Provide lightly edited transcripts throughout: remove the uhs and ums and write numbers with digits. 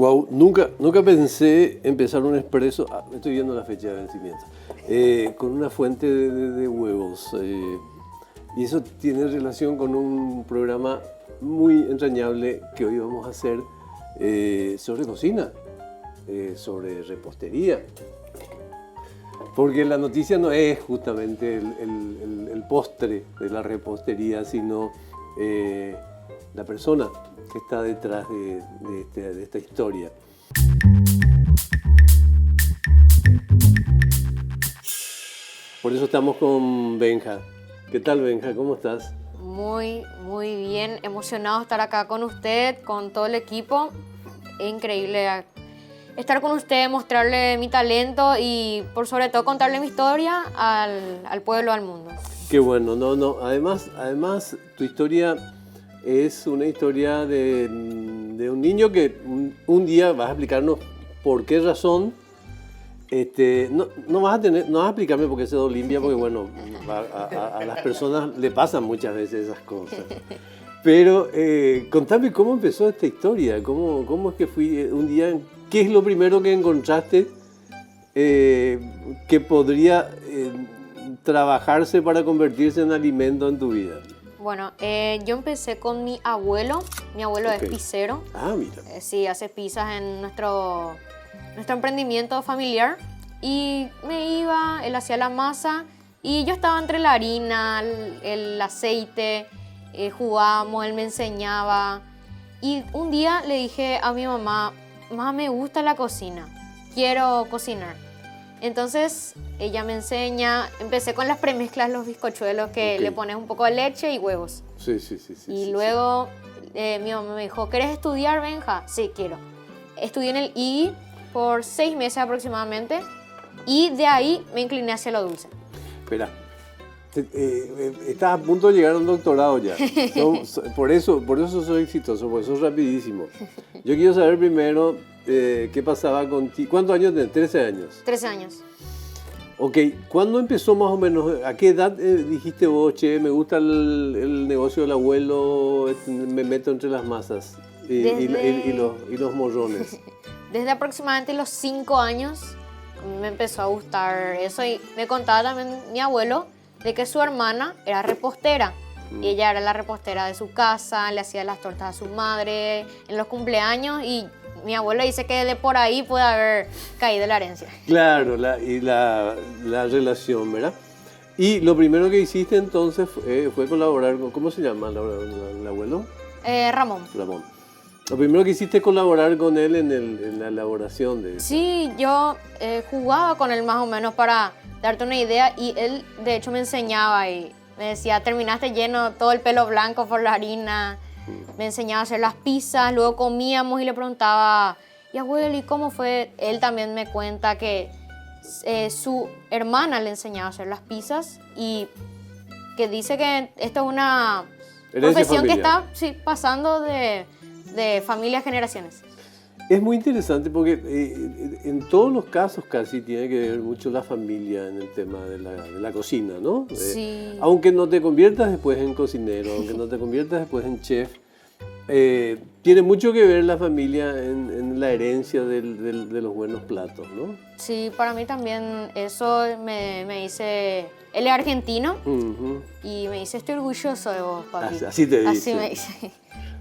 Wow, nunca pensé empezar un expreso, estoy viendo la fecha de vencimiento, con una fuente de huevos. Y eso tiene relación con un programa muy entrañable que hoy vamos a hacer sobre cocina, sobre repostería. Porque la noticia no es justamente el postre de la repostería, sino la persona que está detrás de esta historia. Por eso estamos con Benja. ¿Qué tal, Benja? ¿Cómo estás? Muy bien. Emocionado de estar acá con usted, con todo el equipo. Es increíble estar con usted, mostrarle mi talento y, por sobre todo, contarle mi historia al pueblo, al mundo. Qué bueno. No. Además, tu historia es una historia de un niño que un día vas a explicarnos por qué razón. No vas a explicarme por qué se Olimpia, porque bueno, a las personas le pasan muchas veces esas cosas. Pero contame cómo empezó esta historia, cómo es que fui un día, qué es lo primero que encontraste que podría trabajarse para convertirse en alimento en tu vida. Bueno, yo empecé con mi abuelo es pizzero. Ah, mira. Sí, hace pizzas en nuestro emprendimiento familiar, y él hacía la masa y yo estaba entre la harina, el aceite, jugábamos, él me enseñaba, y un día le dije a mi mamá, me gusta la cocina, quiero cocinar. Entonces ella me enseña, empecé con las premezclas, los bizcochuelos que le pones un poco de leche y huevos. Sí. Y luego mi mamá me dijo, ¿querés estudiar, Benja? Sí, quiero. Estudié en el IGI por 6 meses aproximadamente, y de ahí me incliné hacia lo dulce. Espera, estás a punto de llegar a un doctorado ya. Por eso soy exitoso, por eso es rapidísimo. Yo quiero saber primero qué pasaba contigo. ¿Cuántos años tenés? 13 años. 13 años. Ok, ¿cuándo empezó más o menos? ¿A qué edad dijiste vos, che, me gusta el negocio del abuelo, me meto entre las masas y los morrones? Desde aproximadamente los 5 años me empezó a gustar eso, y me contaba también mi abuelo de que su hermana era repostera. Y ella era la repostera de su casa, le hacía las tortas a su madre en los cumpleaños, y mi abuelo dice que de por ahí puede haber caído la herencia. Claro, la relación, ¿verdad? Y lo primero que hiciste entonces fue colaborar con, ¿cómo se llama el abuelo? Ramón. Lo primero que hiciste es colaborar con él en la elaboración de eso. Sí, yo jugaba con él más o menos para darte una idea, y él de hecho me enseñaba y me decía, terminaste lleno, todo el pelo blanco por la harina. Me enseñaba a hacer las pizzas, luego comíamos y le preguntaba, y abuelo, ¿y cómo fue? Él también me cuenta que su hermana le enseñaba a hacer las pizzas, y que dice que esta es una profesión que está pasando de familia a generaciones. Es muy interesante porque en todos los casos casi tiene que ver mucho la familia en el tema de la cocina, ¿no? Sí. Aunque no te conviertas después en cocinero, aunque no te conviertas después en chef, tiene mucho que ver la familia en la herencia de los buenos platos, ¿no? Sí, para mí también eso me dice, él es argentino, y me dice, estoy orgulloso de vos, papi. Así te dice. Así me dice.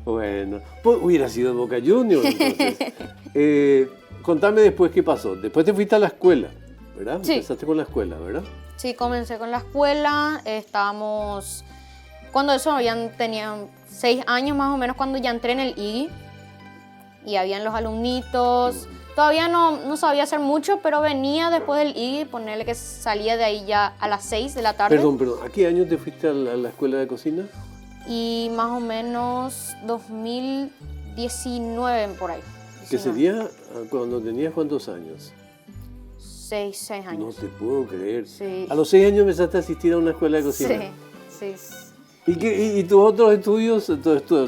Bueno, pues hubiera sido Boca Juniors entonces. Contame después qué pasó. Después te fuiste a la escuela, ¿verdad? Sí. Empezaste con la escuela, ¿verdad? Sí, comencé con la escuela. Cuando eso tenían 6 años más o menos, cuando ya entré en el IGI, y habían los alumnitos. Todavía no sabía hacer mucho, pero venía después del IGI, ponerle que salía de ahí ya a las 6 de la tarde. Perdón, ¿a qué año te fuiste a la escuela de cocina? Y más o menos 2019 por ahí. 19. ¿Qué sería cuando tenías cuántos años? 6 años. No te puedo creer. Sí. A los 6 años empezaste a asistir a una escuela de cocina. Sí. ¿Y tus otros estudios,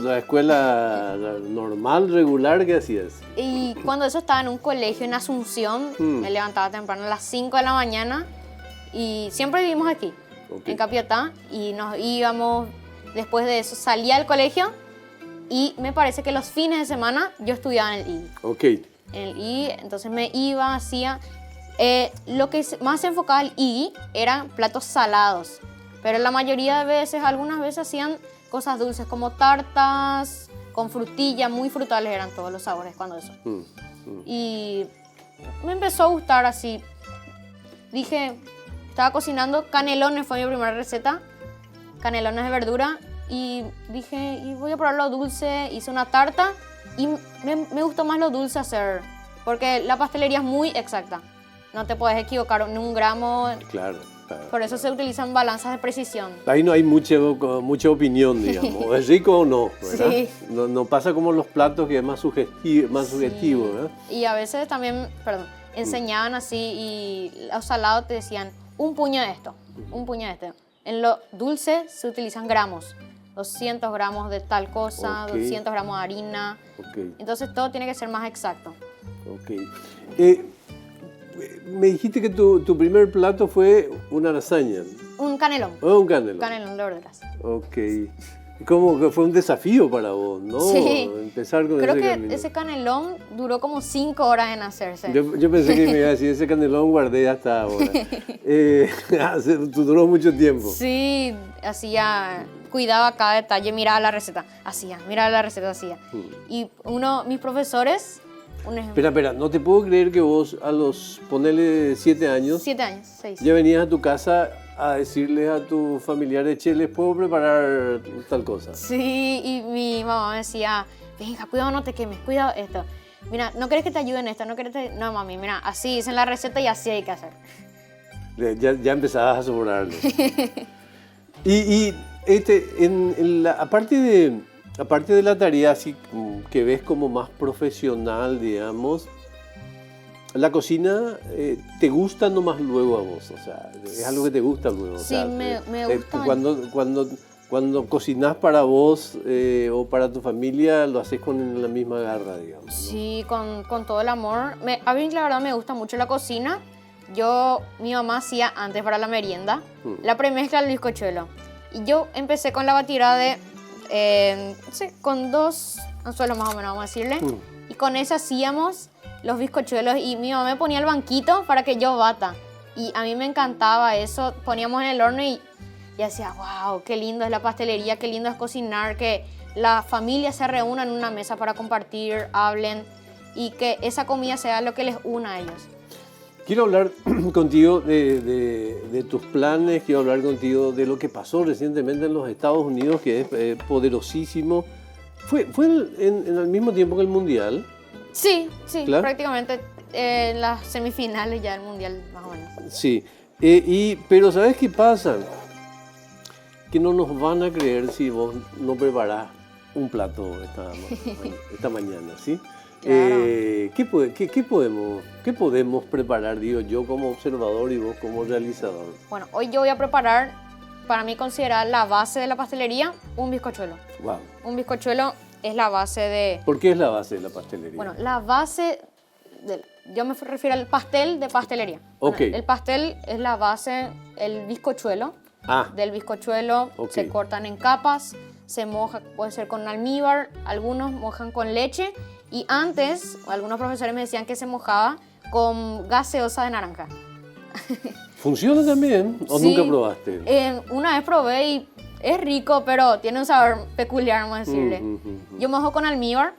la escuela normal, regular, qué hacías? Y cuando eso estaba en un colegio en Asunción, me levantaba temprano a las 5 de la mañana, y siempre vivimos aquí, en Capiatá, y nos íbamos. Después de eso salía del colegio, Y me parece que los fines de semana yo estudiaba en el I. Ok. En el I, entonces me iba, hacía... lo que más se enfocaba el I eran platos salados. Pero la mayoría de veces, algunas veces hacían cosas dulces como tartas, con frutilla, muy frutales eran todos los sabores cuando eso. Y me empezó a gustar así. Dije, estaba cocinando canelones, fue mi primera receta. Canelones de verdura. Y dije, y voy a probar lo dulce. Hice una tarta y me gustó más lo dulce hacer. Porque la pastelería es muy exacta. No te puedes equivocar ni un gramo. Claro. Por eso se utilizan balanzas de precisión. Ahí no hay mucha opinión, digamos. ¿Es rico o no? ¿Verdad? Sí. No pasa como los platos, que es más sugestivo, ¿verdad? Y a veces también, enseñaban así y los salados te decían un puño de esto, un puño de esto. En lo dulce se utilizan gramos. 200 gramos de tal cosa, 200 gramos de harina. Entonces todo tiene que ser más exacto. Me dijiste que tu primer plato fue una lasaña. Un canelón. Un canelón. Canelón de verduras. Ok. Como que fue un desafío para vos, ¿no? Sí. Empezar con Creo ese que canelón. ese canelón duró como 5 horas en hacerse. Yo pensé que me iba a decir, ese canelón guardé hasta ahora. Duró mucho tiempo. Sí, hacía, cuidaba cada detalle, miraba la receta, hacía. Y mis profesores... Espera, no te puedo creer que vos a los, ponele 7 años... 7 años, 6. Ya venías a tu casa a decirles a tus familiares, che, ¿les puedo preparar tal cosa? Sí, y mi mamá me decía, venga, cuidado, no te quemes, cuidado esto. Mira, ¿no querés que te ayude en esto? No, mami, mira, así dicen la receta y así hay que hacer. Ya empezabas a sobornarlo. Aparte de la tarea así que ves como más profesional, digamos, la cocina te gusta nomás luego a vos, o sea, es algo que te gusta luego. Sí, o sea, me gusta. Cuando cocinás para vos o para tu familia, lo haces con la misma garra, digamos, ¿no? Sí, con todo el amor. A mí la verdad me gusta mucho la cocina. Mi mamá hacía antes para la merienda la premezcla del bizcochuelo. Y yo empecé con la batida de... con 2 anzuelos más o menos, vamos a decirle. Y con eso hacíamos los bizcochuelos y mi mamá me ponía el banquito para que yo bata. Y a mí me encantaba eso. Poníamos en el horno y decía, wow, qué lindo es la pastelería, qué lindo es cocinar, que la familia se reúna en una mesa para compartir, hablen y que esa comida sea lo que les una a ellos. Quiero hablar contigo de tus planes, quiero hablar contigo de lo que pasó recientemente en los Estados Unidos, que es poderosísimo. ¿Fue al mismo tiempo que el Mundial? Sí, ¿Claro? prácticamente en las semifinales ya del Mundial, más o menos. Sí, pero ¿sabes qué pasa? Que no nos van a creer si vos no preparás un plato esta mañana, ¿sí? Claro. ¿Qué podemos preparar, digo yo, como observador y vos como realizador? Bueno, hoy yo voy a preparar, para mí considerar la base de la pastelería, un bizcochuelo. Wow. Un bizcochuelo es la base de... ¿Por qué es la base de la pastelería? Bueno, la base... yo me refiero al pastel de pastelería. Ok. Bueno, el pastel es la base, el bizcochuelo. Del bizcochuelo se cortan en capas, se moja, puede ser con almíbar, algunos mojan con leche. Y antes, algunos profesores me decían que se mojaba con gaseosa de naranja. ¿Funciona también o Sí, nunca probaste? Una vez probé y es rico, pero tiene un sabor peculiar, vamos a decirle. Yo mojo con almíbar.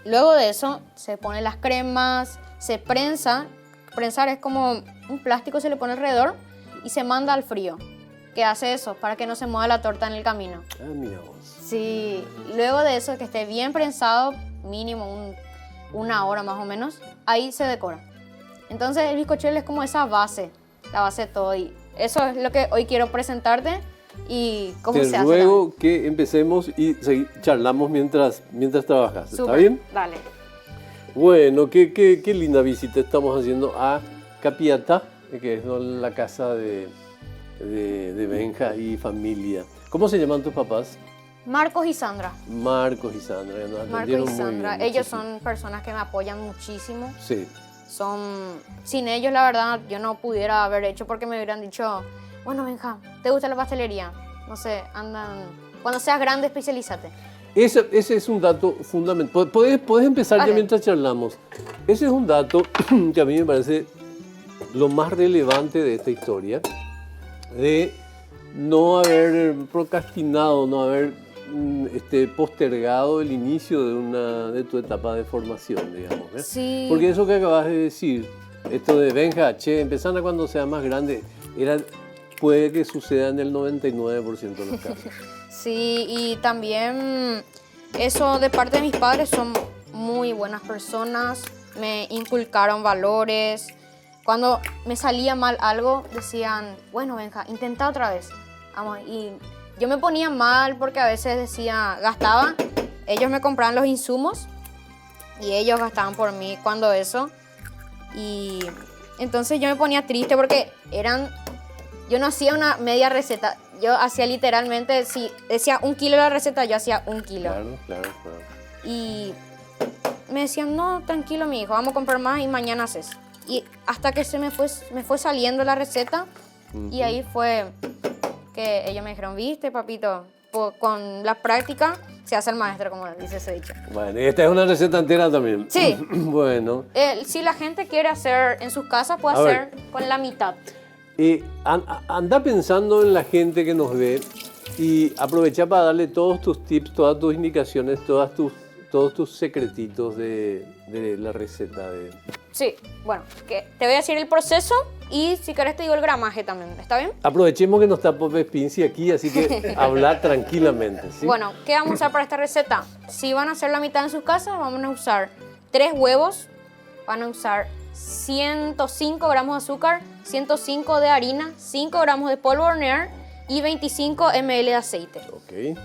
Luego de eso se ponen las cremas, se prensa. Prensar es como un plástico, se le pone alrededor y se manda al frío. ¿Qué hace eso? Para que no se mueva la torta en el camino. Mira vos. Sí, luego de eso, que esté bien prensado, mínimo una hora más o menos, ahí se decora. Entonces el bizcochuelo es como esa base, la base de todo. Y eso es lo que hoy quiero presentarte y cómo se hace. Te ruego que empecemos y charlamos mientras trabajas. Súper, ¿Está bien? Dale. Bueno, qué linda visita estamos haciendo a Capiatá, que es la casa de Benja y familia. ¿Cómo se llaman tus papás? Marcos y Sandra. Marcos y Sandra. Nos Marcos atendieron y Sandra. muy bien. Ellos son personas que me apoyan muchísimo. Sí. Sin ellos, la verdad, yo no pudiera haber hecho porque me hubieran dicho, bueno, Benja, ¿te gusta la pastelería? No sé, cuando seas grande, especialízate. Ese es un dato fundamental. Podés empezar ya Vale. mientras charlamos. Ese es un dato que a mí me parece lo más relevante de esta historia, de no haber procrastinado, no haber postergado el inicio de tu etapa de formación, digamos. ¿eh? Sí. Porque eso que acabas de decir, esto de venga, che, empezando cuando sea más grande, puede que suceda en el 99% de los casos. Sí, y también eso de parte de mis padres, son muy buenas personas, me inculcaron valores. Cuando me salía mal algo, decían, bueno, Benja, intenta otra vez. Vamos, y yo me ponía mal porque a veces decía, gastaba, ellos me compraban los insumos y ellos gastaban por mí cuando eso. Y entonces yo me ponía triste porque yo no hacía una media receta, yo hacía literalmente, si decía 1 kilo la receta, yo hacía 1 kilo. Claro. Y me decían, no, tranquilo mi hijo, vamos a comprar más y mañana haces. Y hasta que me fue saliendo la receta, y ahí fue que ellos me dijeron, viste papito, con la práctica se hace el maestro, como dice ese dicho. Bueno, y esta es una receta entera también. Sí. Bueno. Si la gente quiere hacer en sus casas, puede A ver. hacer con la mitad. Anda pensando en la gente que nos ve y aprovecha para darle todos tus tips, todas tus indicaciones, todos tus secretitos de la receta. Sí, bueno, que te voy a decir el proceso y si querés te digo el gramaje también, ¿está bien? Aprovechemos que no está Pope Pinci aquí, así que habla tranquilamente. ¿sí? Bueno, ¿qué vamos a usar para esta receta? Si van a hacer la mitad en sus casas, vamos a usar 3 huevos, van a usar 105 gramos de azúcar, 105 de harina, 5 gramos de polvo de hornear y 25 ml de aceite. Ok.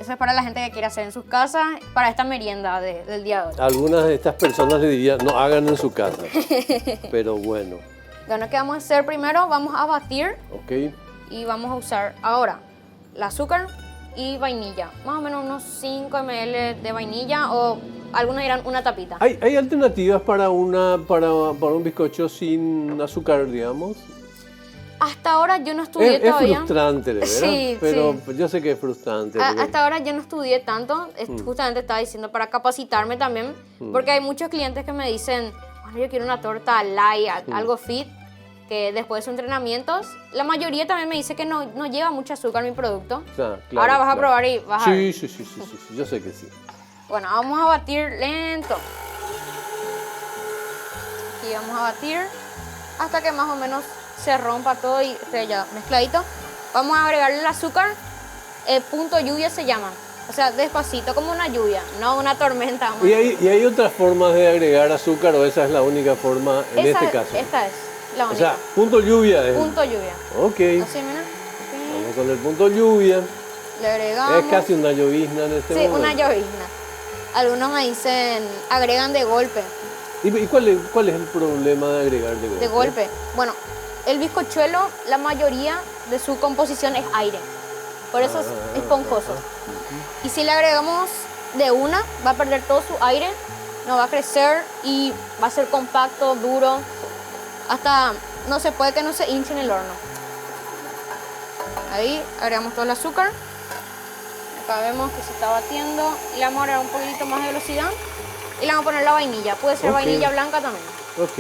Eso es para la gente que quiere hacer en sus casas, para esta merienda del día de hoy. Algunas de estas personas le dirían, no hagan en su casa, pero bueno. Bueno, ¿qué vamos a hacer primero? Vamos a batir Ok. y vamos a usar ahora el azúcar y vainilla. Más o menos unos 5 ml de vainilla o algunos dirán una tapita. ¿Hay alternativas para un bizcocho sin azúcar, digamos? Hasta ahora yo no estudié Es todavía. frustrante, ¿verdad? Sí, pero sí. yo sé que es frustrante. porque- Hasta ahora yo no estudié tanto, justamente estaba diciendo para capacitarme también, porque hay muchos clientes que me dicen, bueno, yo quiero una torta light, algo fit, que después de sus entrenamientos, la mayoría también me dice que no lleva mucho azúcar mi producto. Claro, Ahora vas a claro. probar y vas a ver. Sí, yo sé que sí. Bueno, vamos a batir lento. Y vamos a batir hasta que más o menos se rompa todo y esté ya mezcladito. Vamos a agregarle el azúcar, punto lluvia se llama. O sea, despacito, como una lluvia, no una tormenta. ¿Y hay otras formas de agregar azúcar o esa es la única forma en este caso? Esta es la única. O sea, punto lluvia es. punto lluvia. Ok, Así, mira. Ok. vamos con el punto lluvia. Le agregamos. Es casi una llovizna en este Sí, momento. una llovizna. Algunos me dicen, agregan de golpe. ¿Y cuál es el problema de agregar de golpe? De golpe. Bueno, el bizcochuelo, la mayoría de su composición es aire. Por eso es esponjoso. Y si le agregamos de una, va a perder todo su aire, no va a crecer y va a ser compacto, duro. Hasta no se puede que no se hinche en el horno. Ahí agregamos todo el azúcar. Acá vemos que se está batiendo. Y le vamos a agregar un poquitito más de velocidad. Y le vamos a poner la vainilla. Puede ser Ok. vainilla blanca también. Ok.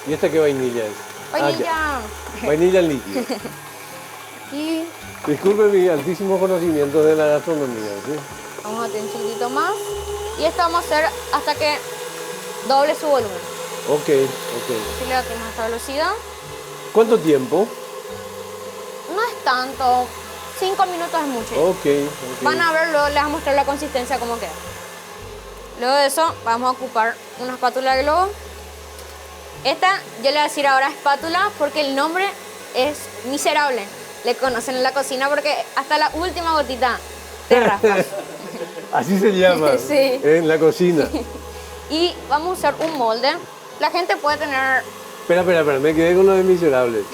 ¿Y esta qué vainilla es? Vainilla. Ya. Vainilla en líquido. Y Disculpe mis altísimos conocimientos de la gastronomía, ¿sí? vamos a batir un chiquitito más. Y esto vamos a hacer hasta que doble su volumen. Ok. Si le batimos a esta velocidad. ¿Cuánto tiempo? No es tanto. 5 minutos es mucho. Ok. Van a ver, luego les voy a mostrar la consistencia cómo queda. Luego de eso, vamos a ocupar una espátula de globo. Esta, yo le voy a decir ahora espátula porque el nombre es miserable. Le conocen en la cocina porque hasta la última gotita te raspas. Así se llama. Sí. En la cocina. Y vamos a usar un molde. La gente puede tener... Espera, me quedé con lo de miserables.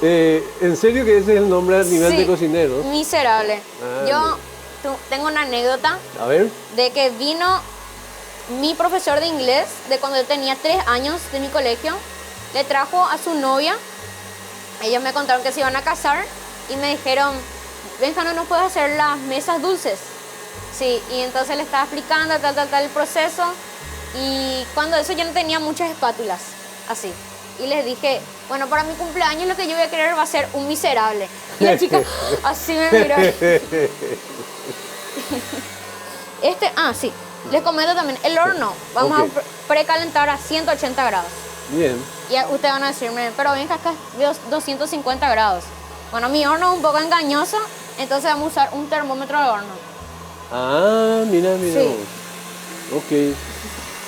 ¿En serio que ese es el nombre a nivel Sí, de cocineros? miserable. Ah, Yo tengo una anécdota A ver. de que vino mi profesor de inglés de cuando yo tenía 3 años de mi colegio. Le trajo a su novia. Ellos me contaron que se iban a casar y me dijeron, Benja no nos puede hacer las mesas dulces. Sí, y entonces le estaba explicando tal el proceso. Y cuando eso yo no tenía muchas espátulas, así. Y les dije, bueno, para mi cumpleaños lo que yo voy a querer va a ser un miserable. Y la chica así me miró. Sí, les comento también, el horno vamos a precalentar a 180 grados. Bien. Y ustedes van a decirme, pero ven acá es 250 grados. Bueno, mi horno es un poco engañoso, entonces vamos a usar un termómetro de horno. Ah, mira. Sí. Ok.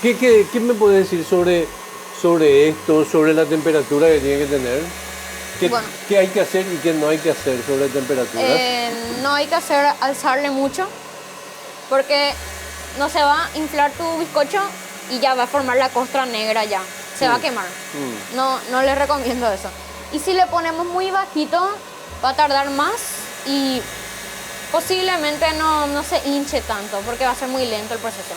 ¿Qué me puedes decir sobre esto, sobre la temperatura que tiene que tener? ¿Qué hay que hacer y qué no hay que hacer sobre temperaturas? No hay que alzarle mucho, porque no se va a inflar tu bizcocho y ya va a formar la costra negra ya. Se va a quemar. No les recomiendo eso. Y si le ponemos muy bajito, va a tardar más y posiblemente no se hinche tanto, porque va a ser muy lento el proceso.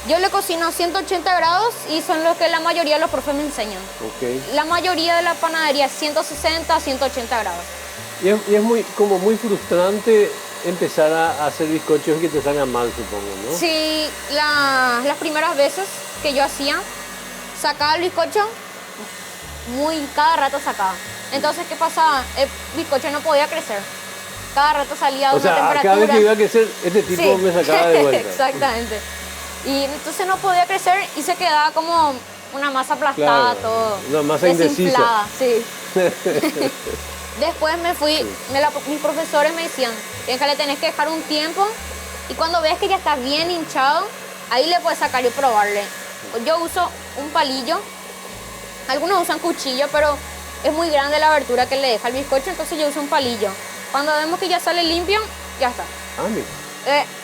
Yo le cocino a 180 grados y son los que la mayoría de los profes me enseñan. Okay. La mayoría de la panadería es 160 a 180 grados. Y es muy frustrante empezar a hacer bizcochos y que te salgan mal, supongo, ¿no? Sí, las primeras veces que yo hacía, sacaba el bizcocho, cada rato sacaba. Entonces, ¿qué pasaba? El bizcocho no podía crecer. Cada rato salía a una temperatura. Cada vez que iba a crecer, este tipo me sacaba de vuelta. Exactamente. Y entonces no podía crecer y se quedaba como una masa aplastada, todo. Una masa desinflada, indecisa. Sí. Después me fui, mis profesores me decían, le tenés que dejar un tiempo y cuando ves que ya está bien hinchado, ahí le puedes sacar y probarle. Yo uso un palillo, algunos usan cuchillo, pero es muy grande la abertura que le deja el bizcocho, entonces yo uso un palillo. Cuando vemos que ya sale limpio, ya está. Mira.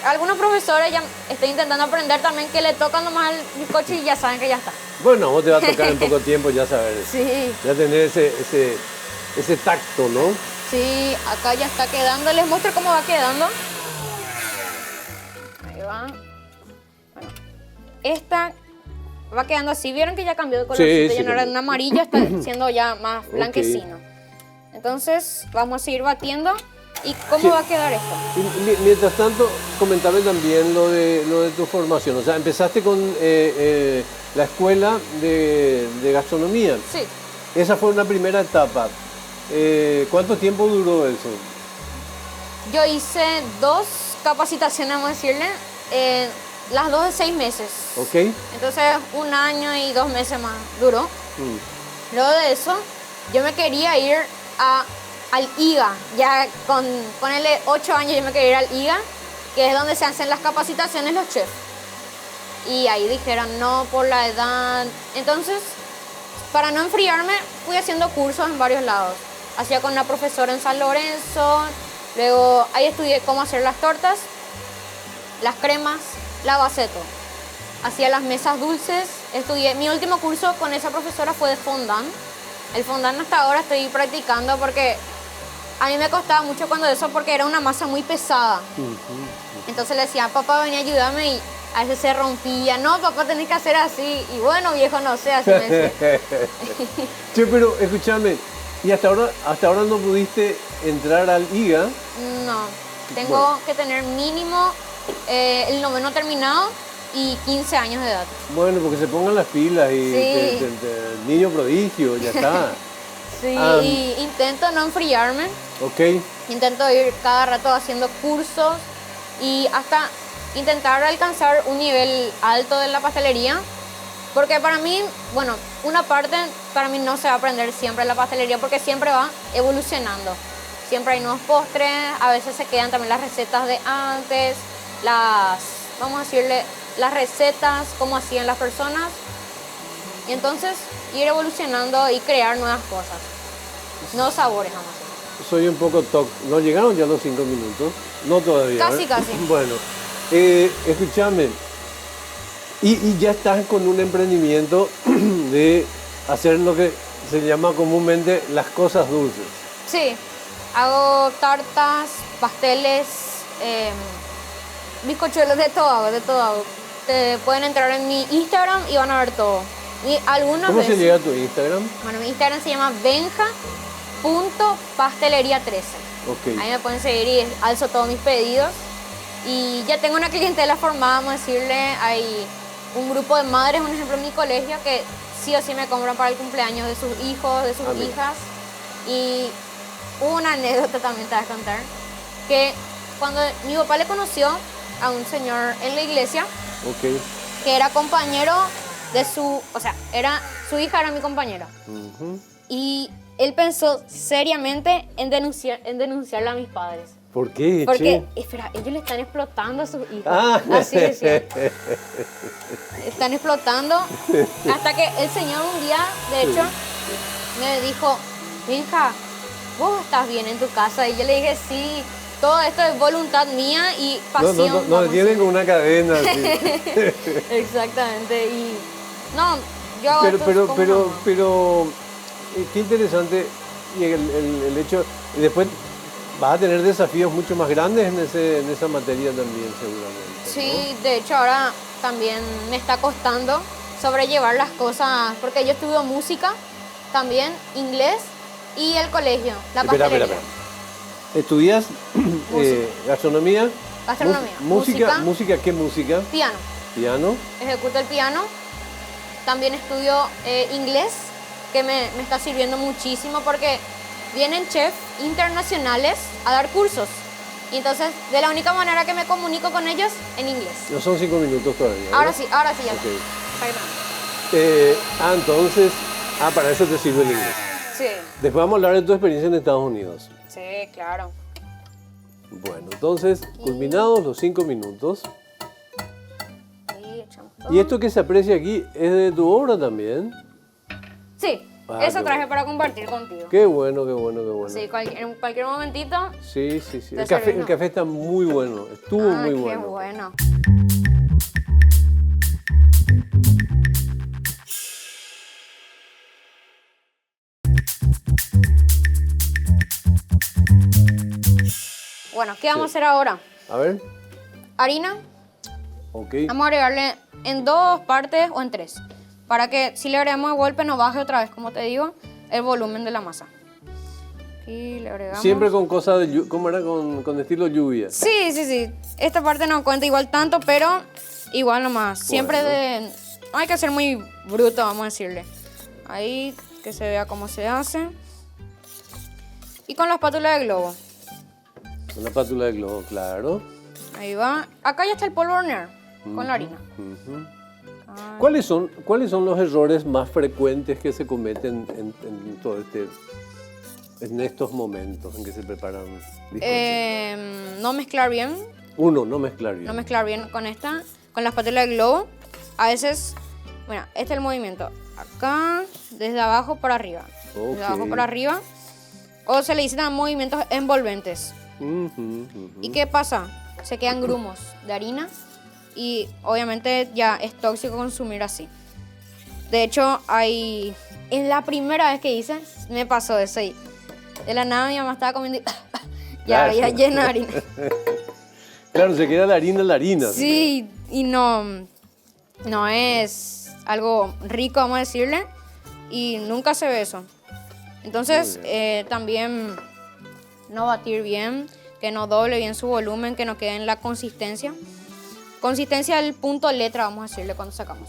Algunos profesores ya están intentando aprender también que le tocan nomás el bizcocho y ya saben que ya está. Bueno, vos te va a tocar en poco tiempo ya saber. Sí. Ya tener ese tacto, ¿no? Sí, acá ya está quedando. Les muestro cómo va quedando. Ahí va. Bueno, esta va quedando así. ¿Vieron que ya cambió de colorcito? Ya no era un amarillo, está siendo ya más blanquecino. Entonces, vamos a seguir batiendo. ¿Y cómo va a quedar esto? Mientras tanto, comentarme también lo de tu formación. O sea, empezaste con la escuela de gastronomía. Sí. Esa fue una primera etapa. ¿Cuánto tiempo duró eso? Yo hice 2 capacitaciones, vamos a decirle, las 2 de 6 meses. Ok. Entonces, 1 año y 2 meses más duró. Luego de eso, yo me quería ir al IGA, ya con ponerle 8 años yo me quería ir al IGA, que es donde se hacen las capacitaciones los chefs. Y ahí dijeron, no, por la edad. Entonces, para no enfriarme, fui haciendo cursos en varios lados. Hacía con una profesora en San Lorenzo, luego ahí estudié cómo hacer las tortas, las cremas, la baceto. Hacía las mesas dulces, estudié. Mi último curso con esa profesora fue de fondant. El fondant hasta ahora estoy practicando porque a mí me costaba mucho cuando eso porque era una masa muy pesada. Entonces le decía, papá, ven a ayudarme y a veces se rompía. No, papá, tenés que hacer así. Y bueno, viejo, no sé, así me decía. Che, pero escúchame, ¿y hasta ahora no pudiste entrar al IGA? No, tengo que tener mínimo el 9º terminado y 15 años de edad. Bueno, porque se pongan las pilas y Sí. niño prodigio, ya está. Sí, y intento no enfriarme. Ok. Intento ir cada rato haciendo cursos y hasta intentar alcanzar un nivel alto de la pastelería. Porque para mí, bueno, una parte para mí no se va a aprender siempre la pastelería porque siempre va evolucionando. Siempre hay nuevos postres, a veces se quedan también las recetas de antes, vamos a decirle, las recetas, cómo hacían las personas. Y entonces ir evolucionando y crear nuevas cosas, nuevos sabores, vamos a decir. Soy un poco toc. ¿No llegaron ya los 5 minutos? No todavía. Casi, casi. Bueno, escúchame. Y ya estás con un emprendimiento de hacer lo que se llama comúnmente las cosas dulces. Sí, hago tartas, pasteles, bizcochuelos, de todo hago. Te pueden entrar en mi Instagram y van a ver todo. Y algunas ¿Cómo veces, se llega a tu Instagram? Bueno, mi Instagram se llama benja.pastelería13. Ok. Ahí me pueden seguir y alzo todos mis pedidos. Y ya tengo una clientela formada, vamos a decirle. Hay un grupo de madres, un ejemplo, en mi colegio, que sí o sí me compran para el cumpleaños de sus hijos, de sus hijas. Y una anécdota también te voy a contar, que cuando mi papá le conoció a un señor en la iglesia, Ok. que era compañero de su, o sea, su hija era mi compañera. Ujú. Y él pensó seriamente en denunciarle a mis padres. ¿Por qué, Porque, che? espera, ellos le están explotando a sus hijos. Ah. Así decía. Están explotando. Hasta que el señor un día, de hecho, me dijo, Benja, vos estás bien en tu casa. Y yo le dije, sí, todo esto es voluntad mía y pasión. No vamos a tienen decir. con una cadena. Sí. Exactamente. Y no, yo hago esto como un amor. Pero qué interesante y el hecho, y después vas a tener desafíos mucho más grandes en esa materia también seguramente, ¿no? Sí, de hecho ahora también me está costando sobrellevar las cosas, porque yo estudio música, también inglés y el colegio, la pastelería. Espera. ¿Estudias gastronomía? Gastronomía. ¿Música? ¿Qué música? Piano. ¿Piano? Ejecuto el piano. También estudio inglés, que me está sirviendo muchísimo porque vienen chefs internacionales a dar cursos. Y entonces, de la única manera que me comunico con ellos, en inglés. No son 5 minutos todavía, ¿no? Ahora sí ya. Ok. Perdón. Entonces, para eso te sirve el inglés. Sí, Después vamos a hablar de tu experiencia en Estados Unidos. sí, claro. Bueno, entonces, culminados los 5 minutos. Ahí echamos todo. ¿Y esto que se aprecia aquí es de tu obra también? Sí, Ah, eso qué traje bueno. para compartir contigo. Qué bueno. Sí, en cualquier momentito. Sí. Te El servimos. café está muy bueno, estuvo muy Qué bueno. bueno. Bueno, ¿qué vamos a hacer ahora? A ver, Harina, ok. vamos a agregarle en 2 partes o en 3, para que si le agregamos de golpe no baje otra vez, como te digo, el volumen de la masa. Aquí le agregamos. Siempre con cosas de ¿cómo era? Con estilo lluvia. Sí. Esta parte no cuenta igual tanto, pero igual nomás. Siempre Bueno. no hay que ser muy bruto, vamos a decirle. Ahí, que se vea cómo se hace. Y con la espátula de globo. Una espátula de globo, claro. Ahí va. Acá ya está el polvo de hornear con la harina. Ujú. Ah, ¿Cuáles son los errores más frecuentes que se cometen en todo en estos momentos en que se preparan bizcochos? no mezclar bien. Uno, no mezclar bien. No mezclar bien con la espátula de globo. A veces, bueno, este es el movimiento. Acá, desde abajo para arriba. Ok. Desde abajo para arriba. O se le dicen a movimientos envolventes. Ujú. ¿Y qué pasa? Se quedan grumos de harina y obviamente ya es tóxico consumir así. De hecho, en la primera vez que hice, me pasó eso y de la nada mi mamá estaba comiendo y ya Claro. había llena de harina. Claro, se queda la harina. Sí, y no es algo rico, vamos a decirle, y nunca se ve eso. Entonces, Muy también no batir bien, que no doble bien su volumen, que no quede en la consistencia. Consistencia del punto letra, vamos a decirle cuando sacamos.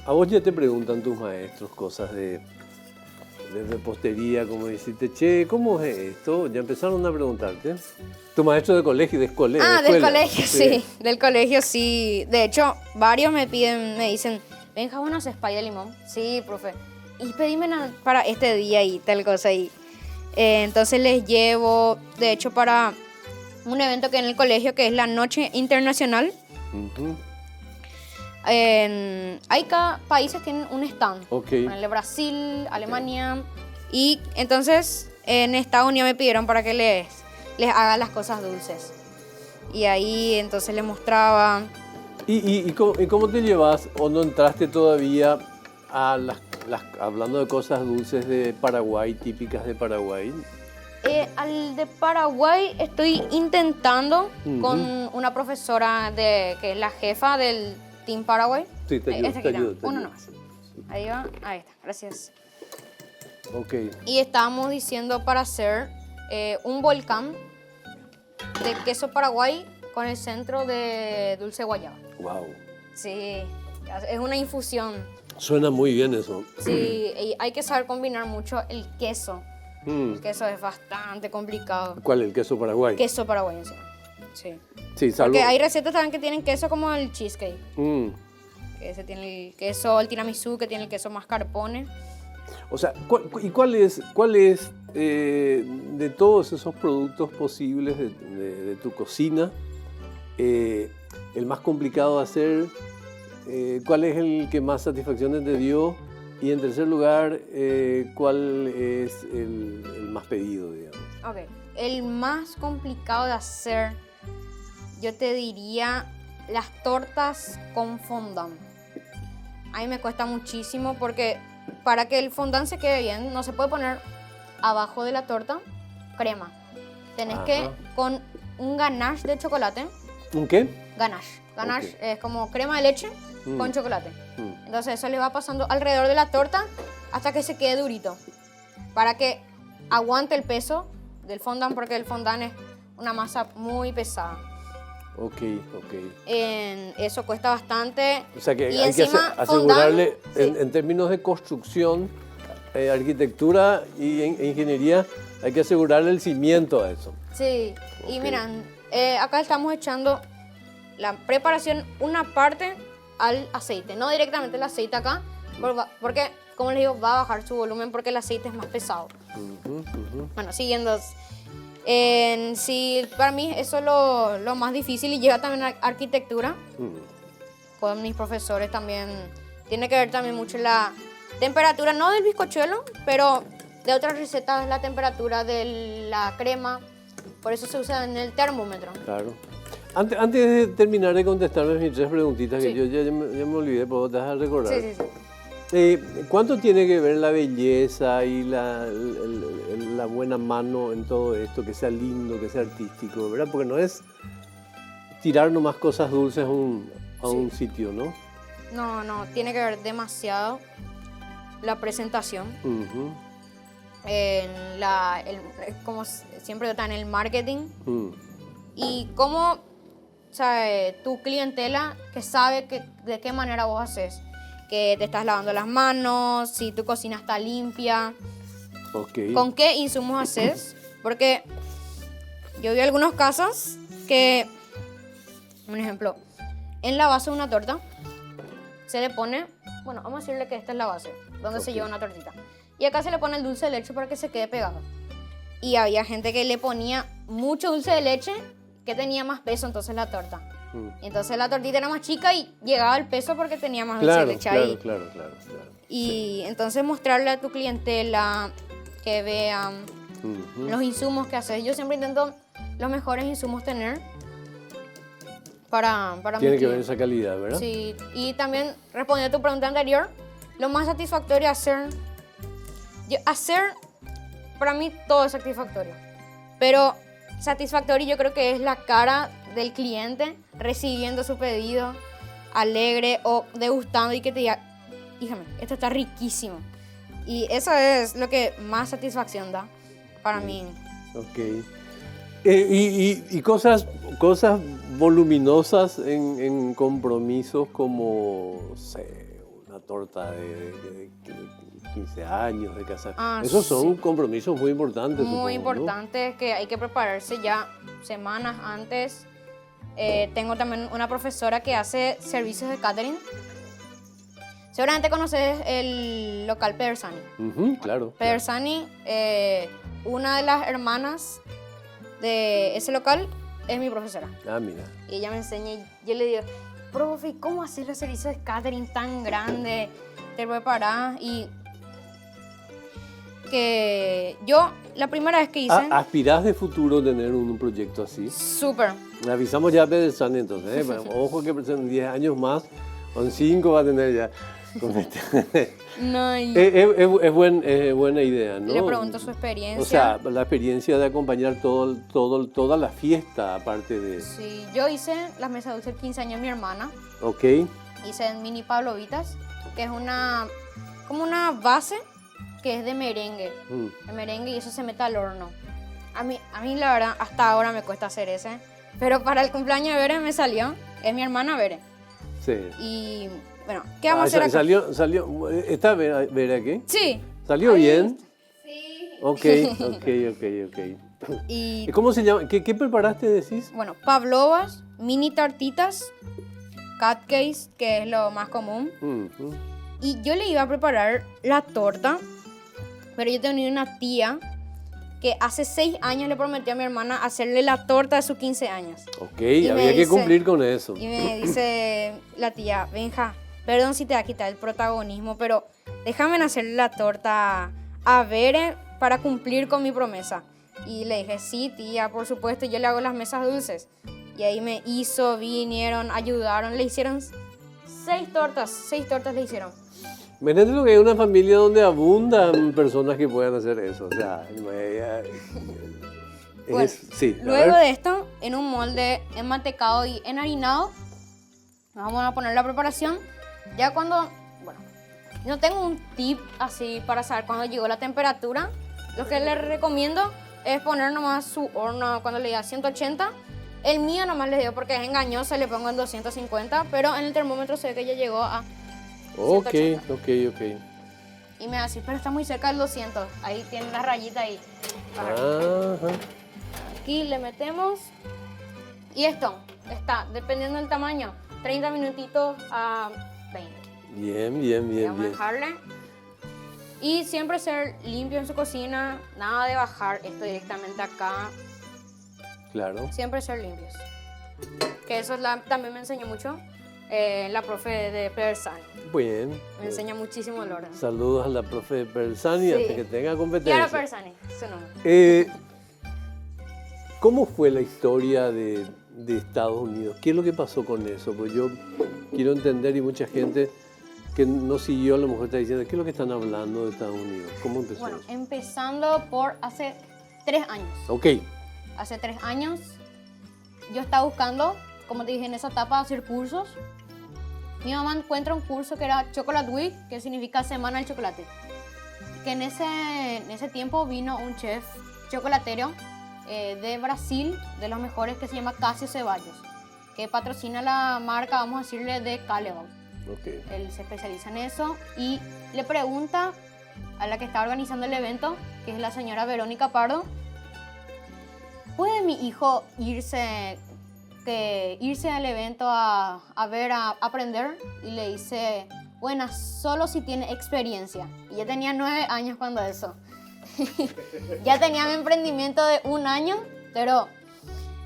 A vos ya te preguntan tus maestros cosas de repostería, como decirte, che, ¿cómo es esto? Ya empezaron a preguntarte. Tu maestro de colegio, de escuela. Ah, de del escuela. colegio, sí. Del colegio, sí. De hecho, varios me dicen, Benja, ¿vos no haces pay de limón? Sí, profe. Y pedime para este día y tal cosa. Y, entonces les llevo, de hecho, para un evento que en el colegio, que es la Noche Internacional. Ujú. Cada países tienen un stand. Ok. Ponele Brasil, Alemania. Y entonces en Estados Unidos me pidieron para que les haga las cosas dulces. Y ahí entonces les mostraba. ¿Y cómo te llevas o no entraste todavía a hablando de cosas dulces de Paraguay, típicas de Paraguay? Al de Paraguay estoy intentando con una profesora que es la jefa del Team Paraguay. Sí, te ayudo, te ayudo. Uno nomás. Ahí va, ahí está, gracias. Ok. Y estábamos diciendo para hacer un volcán de queso Paraguay con el centro de dulce guayaba. Wow. Sí, es una infusión. Suena muy bien eso. Sí, y hay que saber combinar mucho el queso. Mm. El queso es bastante complicado. ¿Cuál? ¿El queso paraguay? Queso paraguayo, sí. Sí, salvo... Porque hay recetas también que tienen queso como el cheesecake. Mm. Que ese tiene el queso, el tiramisú, que tiene el queso mascarpone. O sea, ¿cuál es de todos esos productos posibles de tu cocina, el más complicado de hacer? ¿Cuál es el que más satisfacciones te dio? Y en tercer lugar, ¿cuál es el más pedido, digamos? Ok, el más complicado de hacer, yo te diría las tortas con fondant. A mí me cuesta muchísimo porque para que el fondant se quede bien, no se puede poner abajo de la torta crema. Tenés que con un ganache de chocolate. ¿Un qué? Ganache. Ganache es como crema de leche con chocolate. Mm. Entonces eso le va pasando alrededor de la torta hasta que se quede durito. Para que aguante el peso del fondant, porque el fondant es una masa muy pesada. Ok. Eso cuesta bastante. O sea que y hay que encima, asegurarle, fondant, en términos de construcción, arquitectura e ingeniería, hay que asegurarle el cimiento a eso. Sí, y miran, acá estamos echando la preparación una parte al aceite, no directamente el aceite acá, porque, como les digo, va a bajar su volumen porque el aceite es más pesado. Bueno, siguiendo. Sí, para mí eso es lo más difícil y lleva también a arquitectura. Con mis profesores también. Tiene que ver también mucho la temperatura, no del bizcochuelo, pero de otras recetas, la temperatura de la crema. Por eso se usa en el termómetro. Claro. Antes de terminar de contestarme mis 3 preguntitas, Sí. que yo ya me olvidé, pero te vas a recordar. Sí. ¿Cuánto tiene que ver la belleza y la buena mano en todo esto? Que sea lindo, que sea artístico, ¿verdad? Porque no es tirar nomás cosas dulces a un sitio, ¿no? No, tiene que ver demasiado la presentación. Como siempre está en el marketing. Y cómo, tu clientela que sabe de qué manera vos haces. Que te estás lavando las manos, si tu cocina está limpia. Okay. ¿Con qué insumos haces? Porque yo vi algunos casos que, un ejemplo, en la base de una torta se le pone, bueno, vamos a decirle que esta es la base, donde se lleva una tortita. Y acá se le pone el dulce de leche para que se quede pegado. Y había gente que le ponía mucho dulce de leche que tenía más peso entonces la torta. Y entonces la tortita era más chica y llegaba el peso porque tenía más dulce de leche ahí. Claro. Y entonces mostrarle a tu clientela que vean los insumos que haces. Yo siempre intento los mejores insumos tener para Tiene que ver esa calidad, ¿verdad? Sí, y también respondiendo a tu pregunta anterior, lo más satisfactorio hacer, para mí todo es satisfactorio, pero satisfactorio yo creo que es la cara del cliente recibiendo su pedido, alegre o degustando y que te diga, híjame, esto está riquísimo. Y eso es lo que más satisfacción da para mí. Ok. Y cosas voluminosas en compromisos como, no sé, una torta de 15 años de casa. Esos son compromisos muy importantes. Muy supongo, importantes, ¿no? Que hay que prepararse ya semanas antes. Tengo también una profesora que hace servicios de catering. Seguramente conoces el local Pedersani. Claro. Pedersani, una de las hermanas de ese local es mi profesora. Mira. Y ella me enseña y yo le digo, profe, ¿cómo haces los servicios de catering tan grande? Te preparás y que yo la primera vez que hice... ¿Aspirás de futuro tener un proyecto así? Súper. Le avisamos ya a Pedersani entonces, ojo que en 10 años más, o en 5 va a tener ya. No, Es buena idea, ¿no? Le pregunto su experiencia. O sea, la experiencia de acompañar toda la fiesta, aparte de... Sí, yo hice las mesas dulces el 15 años de mi hermana. Ok. Hice en mini pavlovitas, que es como una base que es de merengue. De merengue y eso se mete al horno. A mí la verdad, hasta ahora me cuesta hacer ese. Pero para el cumpleaños de Bere me salió. Es mi hermana Bere. Sí. Y bueno, ¿qué vamos a hacer acá? Salió, ¿está Vera aquí? Sí. ¿Salió Ahí. bien? Sí. Ok. Y ¿Cómo se llama? ¿Qué preparaste, decís? bueno, pavlovas, mini tartitas, cupcakes, que es lo más común. Mm. Y yo le iba a preparar la torta, pero yo tenía una tía que hace 6 años le prometió a mi hermana hacerle la torta de sus 15 años. Ok, Y me había que dice- cumplir con eso. Y me dice la tía, Benja, perdón si te va a quitar el protagonismo, pero déjame hacerle la torta a Bere para cumplir con mi promesa. Y le dije, sí, tía, por supuesto, yo le hago las mesas dulces. Y ahí me hizo, vinieron, ayudaron, le hicieron 6 tortas le hicieron. Imagínate lo que es una familia donde abundan personas que puedan hacer eso. O sea, Bueno, sí. a Luego ver. de esto, en un molde enmantecado y enharinado, vamos a poner la preparación. Ya cuando, bueno, no tengo un tip así para saber cuándo llegó la temperatura. Lo que les recomiendo es poner nomás su horno cuando le diga 180. El mío nomás les digo porque es engañoso, le pongo en 250, pero en el termómetro se ve que ya llegó a Ok. 180. Y me va a decir, pero está muy cerca del 200. Ahí tiene una rayita ahí. Para Ajá. Aquí le metemos. Y esto está, dependiendo del tamaño, 30 minutitos a 20. Bien. Vamos a dejarle. Y siempre ser limpio en su cocina. Nada de bajar esto directamente acá. Claro. Siempre ser limpios. Que eso también me enseñó mucho la profe de Persani. Bien. Me enseña muchísimo el orden. Saludos a la profe de Persani Sí. hasta que tenga competencia. Clara Persani, su nombre. ¿Cómo fue la historia de Estados Unidos? ¿Qué es lo que pasó con eso? Pues yo quiero entender y mucha gente que no siguió a lo mejor está diciendo, ¿qué es lo que están hablando de Estados Unidos? ¿Cómo empezó Bueno, eso? empezando por hace 3 años. Ok, Hace 3 años yo estaba buscando, como te dije, en esa etapa hacer cursos. Mi mamá encuentra un curso que era Chocolate Week, que significa Semana del Chocolate. Que en ese tiempo vino un chef chocolatero de Brasil, de los mejores, que se llama Casio Ceballos, que patrocina la marca, vamos a decirle, de Callebaut. ok. Él se especializa en eso y le pregunta a la que está organizando el evento, que es la señora Verónica Pardo, ¿puede mi hijo irse al evento a aprender? Y le dice, bueno, solo si tiene experiencia. Y yo tenía 9 años cuando eso. Ya tenía mi emprendimiento de 1 año, pero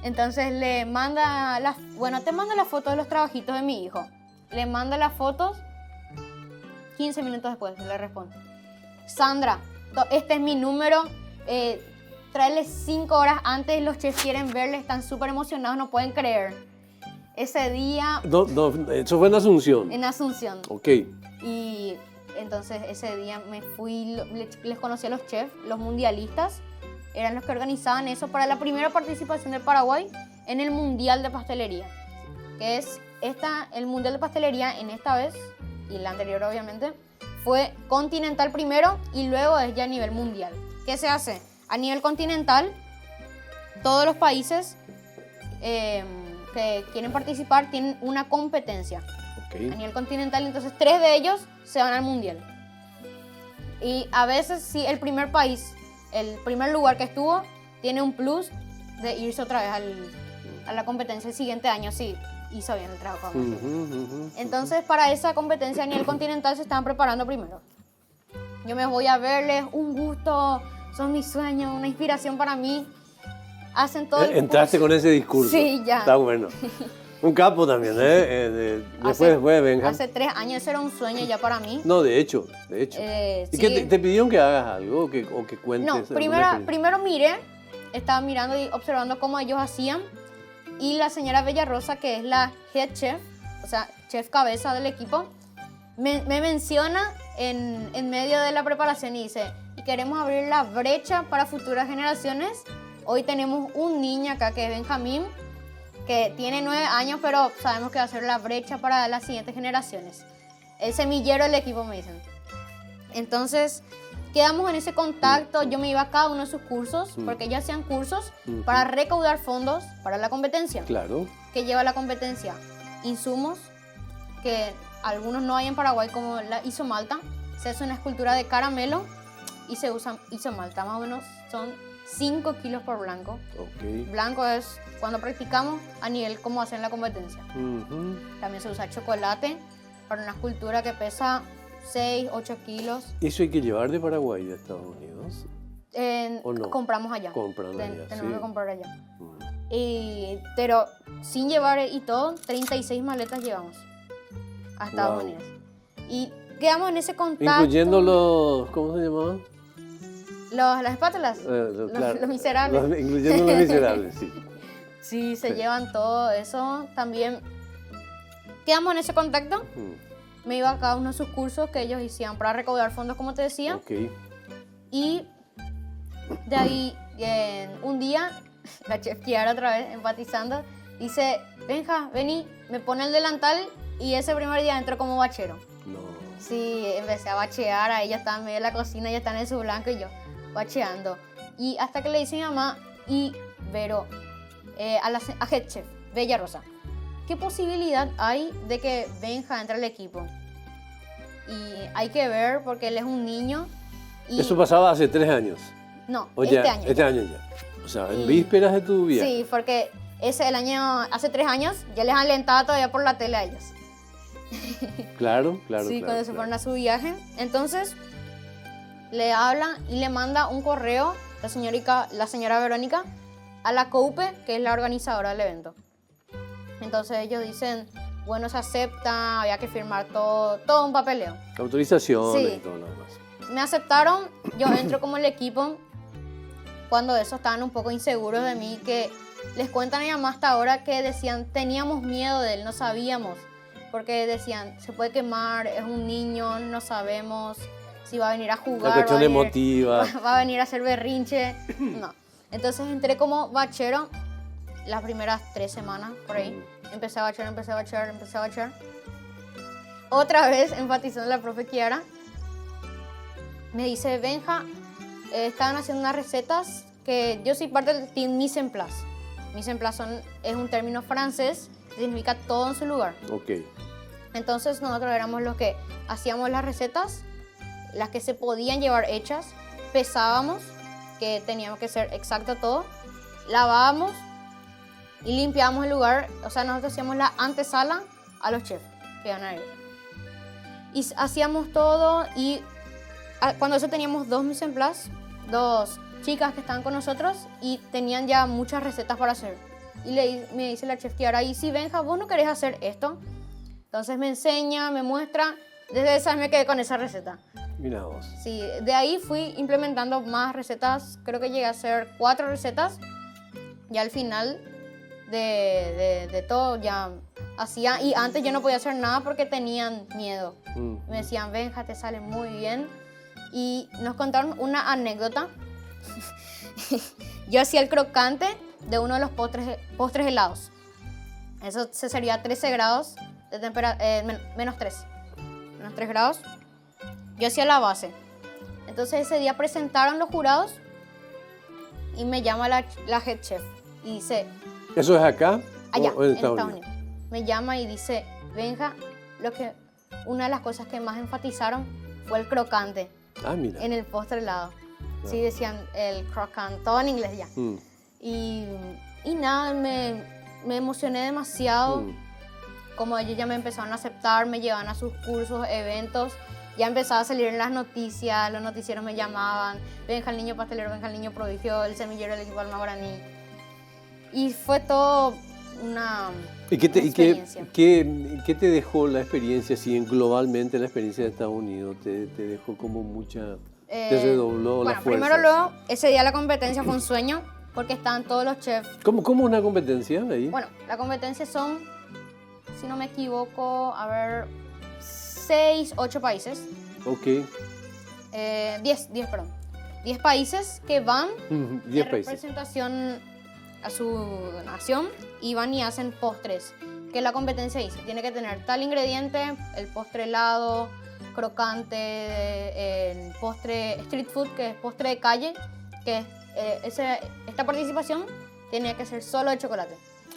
entonces le manda te manda la foto de los trabajitos de mi hijo. Le manda las fotos, 15 minutos después le responde, Sandra, este es mi número, tráele 5 horas antes, los chefs quieren verle, están súper emocionados, no pueden creer. Ese día No, eso fue en Asunción. en Asunción. Ok, Y entonces ese día me fui, les conocí a los chefs, los mundialistas, eran los que organizaban eso para la primera participación del Paraguay en el Mundial de Pastelería, que es el Mundial de Pastelería en esta vez, y la anterior obviamente, fue continental primero y luego es ya a nivel mundial. ¿Qué se hace? A nivel continental, todos los países que quieren participar tienen una competencia. A ok. nivel continental, entonces 3 de ellos se van al mundial. Y a veces si el primer país, el primer lugar que estuvo, tiene un plus de irse otra vez a la competencia el siguiente año, si hizo bien el trabajo. Entonces para esa competencia a nivel continental se estaban preparando primero. Yo me voy a verles, un gusto, son mis sueños, una inspiración para mí. Hacen todo el Entraste curso. con ese discurso. Sí, ya. Está bueno. Un capo también, ¿eh? Después de Benja. Hace 3 años, ese era un sueño ya para mí. No, de hecho. ¿Y Sí. qué te pidieron que hagas algo o que cuentes? No, alguna experiencia? primero miré, estaba mirando y observando cómo ellos hacían. Y la señora Bellarrosa, que es la head chef, o sea, chef cabeza del equipo, me menciona en medio de la preparación y dice, y queremos abrir la brecha para futuras generaciones. Hoy tenemos un niño acá que es Benjamín, que tiene 9 años, pero sabemos que va a ser la brecha para las siguientes generaciones. El semillero del equipo, me dicen. Entonces, quedamos en ese contacto, yo me iba a cada uno de sus cursos, porque ellos hacían cursos para recaudar fondos para la competencia. Claro. Que lleva la competencia insumos que algunos no hay en Paraguay, como la isomalta. Se hace una escultura de caramelo y se usa isomalta, más o menos son 5 kilos por blanco. Ok. Blanco es cuando practicamos a nivel como hacen la competencia. También se usa chocolate para una escultura que pesa 6, 8 kilos. ¿Eso hay que llevar de Paraguay a Estados Unidos? ¿O no? Compramos allá. Compran allá, Tenemos sí. que comprar allá. Pero sin llevar y todo, 36 maletas llevamos a Estados Unidos. Y quedamos en ese contacto. Incluyendo los, ¿cómo se llamaban? Las espátulas, Claro, los miserables. Incluyendo los miserables, sí. Sí, se llevan todo eso. También quedamos en ese contacto. Me iba a cada uno de sus cursos que ellos hacían para recaudar fondos, como te decía. Ok. Y de ahí, un día, la chef Kiara otra vez, enfatizando, dice, Benja, vení, me pone el delantal y ese primer día entró como bachero. No. Sí, empecé a bachear, ahí ya estaba en medio de la cocina, ya están en su blanco y yo bacheando. Y hasta que le dice mi mamá y Vero, a head chef, Bella Rosa, ¿qué posibilidad hay de que Benja entre al equipo? Y hay que ver porque él es un niño. Y Eso pasaba hace 3 años. no, O este ya, año. Este año ya. O sea, en vísperas de tu viaje. Sí, porque hace 3 años, ya les alentaba todavía por la tele a ellos. Claro. Sí, cuando se fueron a su viaje. Entonces, le habla y le manda un correo la señora Verónica a la COUPE, que es la organizadora del evento. Entonces ellos dicen, bueno, se acepta, había que firmar todo un papeleo. Autorizaciones Sí. y todo lo demás. Me aceptaron, yo entro como el equipo. Cuando eso estaban un poco inseguros de mí, que les cuentan a mi mamá hasta ahora que decían, teníamos miedo de él, no sabíamos. Porque decían, se puede quemar, es un niño, no sabemos si va a venir a jugar. La cuestión va a venir- emotiva. Va a venir a hacer berrinche. No. Entonces entré como bachero las primeras 3 semanas, por ahí. Empecé a bachear. Otra vez, enfatizando la profe Kiara, me dice, Benja, estaban haciendo unas recetas que yo soy parte del team mise en place. Mise en place es un término francés, significa todo en su lugar. Ok. Entonces nosotros éramos los que hacíamos las recetas, las que se podían llevar hechas, pesábamos, que teníamos que ser exacto todo, lavábamos y limpiábamos el lugar. O sea, nosotros hacíamos la antesala a los chefs que iban a ir. Y hacíamos todo y cuando eso teníamos 2 mise en place, 2 chicas que estaban con nosotros y tenían ya muchas recetas para hacer. Y me dice la chef Kiara, y si Benja, vos no querés hacer esto. Entonces me enseña, me muestra, desde esa vez me quedé con esa receta. Mira vos. Sí, de ahí fui implementando más recetas, creo que llegué a hacer 4 recetas. Ya al final de todo ya hacía, y antes yo no podía hacer nada porque tenían miedo. Me decían, Benja, te sale muy bien. Y nos contaron una anécdota. Yo hacía el crocante de uno de los postres helados. Eso se servía a 13 grados de temperatura, menos 3 grados. Yo hacía la base. Entonces ese día presentaron los jurados y me llama la head chef y dice, ¿Eso es acá? allá, ¿O en Estados Unidos? Me llama y dice, Benja, una de las cosas que más enfatizaron fue el crocante Ah, mira. en el postre helado. Sí, decían el crocant, todo en inglés ya. Y nada, me emocioné demasiado. Como ellos ya me empezaron a aceptar, me llevaban a sus cursos, eventos. Ya empezaba a salir en las noticias, los noticieros me llamaban. Benja el niño pastelero, Benja el niño prodigio, el semillero del equipo Alma Guaraní. Y fue todo una experiencia. ¿Qué te dejó la experiencia, si globalmente la experiencia de Estados Unidos te dejó como mucha... te redobló la fuerza? Primero luego, ese día la competencia fue un sueño, porque estaban todos los chefs. ¿Cómo una competencia ahí? Bueno, la competencia son, si no me equivoco, 6, 8 países. Ok. 10 países que van 10 en países. representación a su nación y van y hacen postres. Que la competencia dice, tiene que tener tal ingrediente, el postre helado, crocante, postre street food, que es postre de calle, que esta participación tenía que ser solo de chocolate.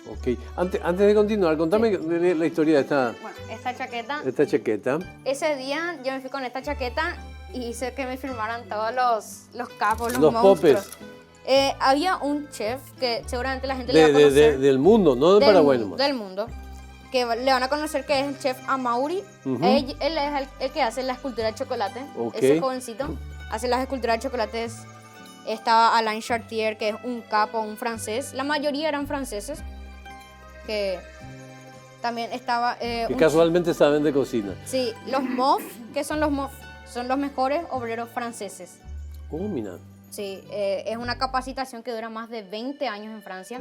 Ok. Antes de continuar, contame la historia de Bueno, esta chaqueta. esta chaqueta. Ese día yo me fui con esta chaqueta y hice que me firmaran todos los capos, los popes. monstruos. Había un chef que seguramente la gente le va a conocer. Del mundo, no de Paraguay nomás. Del mundo. Que le van a conocer, que es el chef Amaury. Él es el que hace la escultura de chocolate. Ese jovencito hace las esculturas de chocolates. Estaba Alain Chartier, que es un capo, un francés. La mayoría eran franceses. Que también estaba... que casualmente saben de cocina. Sí, los MOF. ¿Qué son los MOF? Son los mejores obreros franceses. Oh, mira. Sí, es una capacitación que dura más de 20 años en Francia.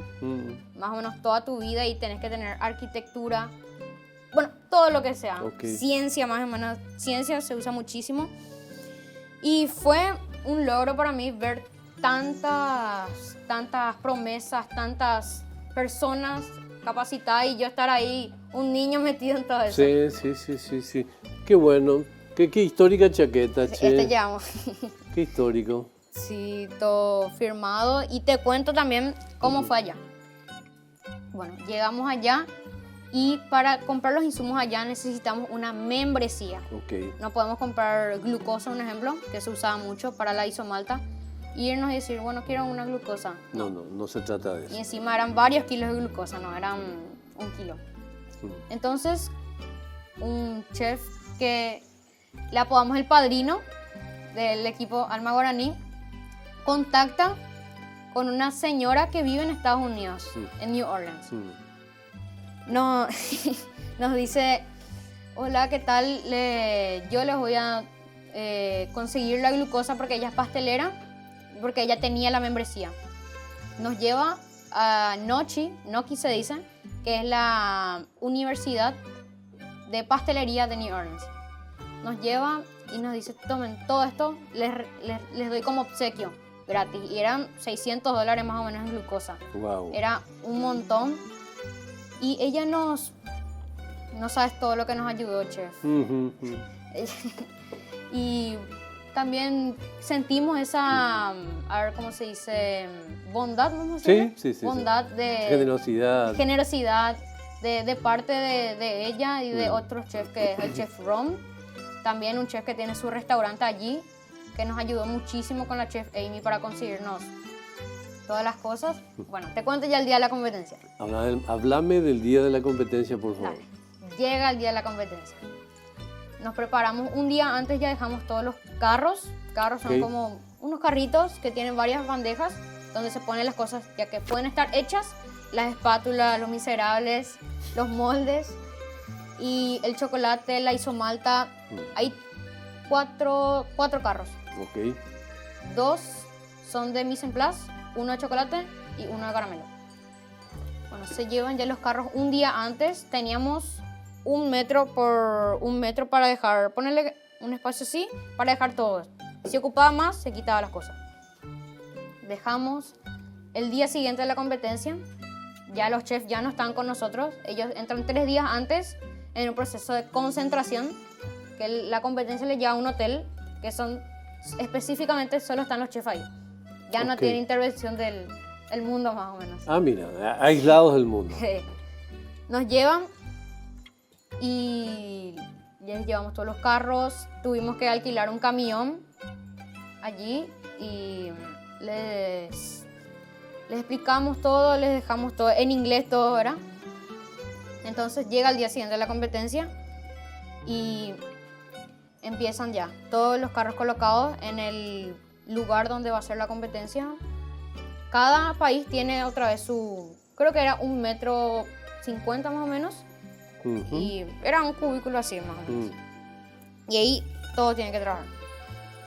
Más o menos toda tu vida, y tenés que tener arquitectura, bueno, todo lo que sea. Ciencia, más o menos. Ciencia se usa muchísimo. Y fue un logro para mí ver tantas promesas, tantas personas capacitadas, y yo estar ahí, un niño metido en todo eso. Sí. Qué bueno. Qué histórica chaqueta, che. Este llamo. Qué histórico. Sí, todo firmado. Y te cuento también cómo fue allá. Bueno, llegamos allá y para comprar los insumos allá necesitamos una membresía. No podemos comprar glucosa, un ejemplo, que se usaba mucho para la isomalta, y irnos y decir, bueno, quiero una glucosa. No se trata de eso. Y encima eran varios kilos de glucosa, no eran 1 kilo. Entonces, un chef que le apodamos el padrino del equipo Alma Guaraní, contacta con una señora que vive en Estados Unidos, en New Orleans. Nos dice, hola, ¿qué tal? Yo les voy a conseguir la glucosa porque ella es pastelera, porque ella tenía la membresía. Nos lleva a Nochi se dice, que es la Universidad de Pastelería de New Orleans. Nos lleva y nos dice, tomen todo esto, les doy como obsequio gratis. Y eran $600 más o menos en glucosa. Wow. Era un montón. Y ella no sabes todo lo que nos ayudó, chef. Y también sentimos esa, a ver cómo se dice, bondad, ¿no? Sí. Bondad generosidad de parte de ella y de otros chefs, que es el chef Ron. También un chef que tiene su restaurante allí, que nos ayudó muchísimo con la chef Amy para conseguirnos todas las cosas. Bueno, te cuento ya el día de la competencia. Háblame del día de la competencia, por favor. Dale. Llega el día de la competencia. Nos preparamos un día antes, ya dejamos todos los carros. Carros son como unos carritos que tienen varias bandejas donde se ponen las cosas, ya que pueden estar hechas, las espátulas, los miserables, los moldes y el chocolate, la isomalta. Hay cuatro carros. 2 son de mise en place, 1 de chocolate y 1 de caramelo. Bueno, se llevan ya los carros un día antes. Teníamos 1 metro por 1 metro para dejar, ponerle un espacio así para dejar todo. Si ocupaba más, se quitaba las cosas. Dejamos el día siguiente de la competencia. Ya los chefs ya no están con nosotros. Ellos entran 3 días antes en un proceso de concentración, que la competencia les lleva a un hotel, que son específicamente solo están los chefs ahí. Ya no tiene intervención del mundo, más o menos. Ah, mira, aislados del mundo. Nos llevan y les llevamos todos los carros. Tuvimos que alquilar un camión allí y les explicamos todo, les dejamos todo en inglés, todo, ¿verdad? Entonces llega el día siguiente de la competencia y empiezan ya todos los carros colocados en el lugar donde va a ser la competencia. Cada país tiene otra vez creo que era 1,50 metros más o menos. Y era un cubículo así más o menos. Y ahí todos tienen que trabajar.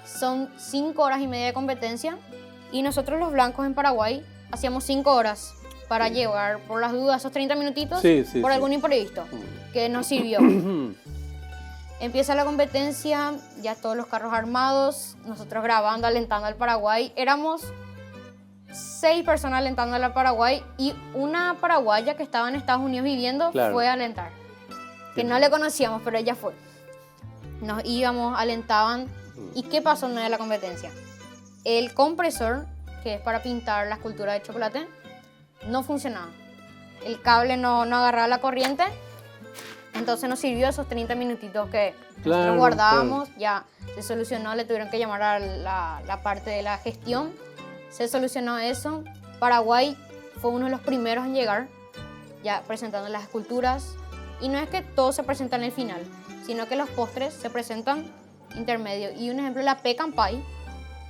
Son 5 horas y media de competencia, y nosotros los blancos en Paraguay hacíamos 5 horas para llevar, por las dudas, esos 30 minutitos por algún imprevisto que nos sirvió. Empieza la competencia, ya todos los carros armados, nosotros grabando, alentando al Paraguay. Éramos 6 personas alentando al Paraguay, y una paraguaya que estaba en Estados Unidos viviendo fue a alentar. Que no le conocíamos, pero ella fue. nos íbamos, alentaban. ¿Y qué pasó en medio de la competencia? El compresor, que es para pintar la escultura de chocolate, no funcionaba. El cable no agarraba la corriente, entonces nos sirvió esos 30 minutitos que nosotros guardábamos, ya se solucionó, le tuvieron que llamar a la parte de la gestión, se solucionó eso. Paraguay fue uno de los primeros en llegar, ya presentando las esculturas, y no es que todo se presenta en el final, sino que los postres se presentan intermedio. Y un ejemplo, la pecan pie,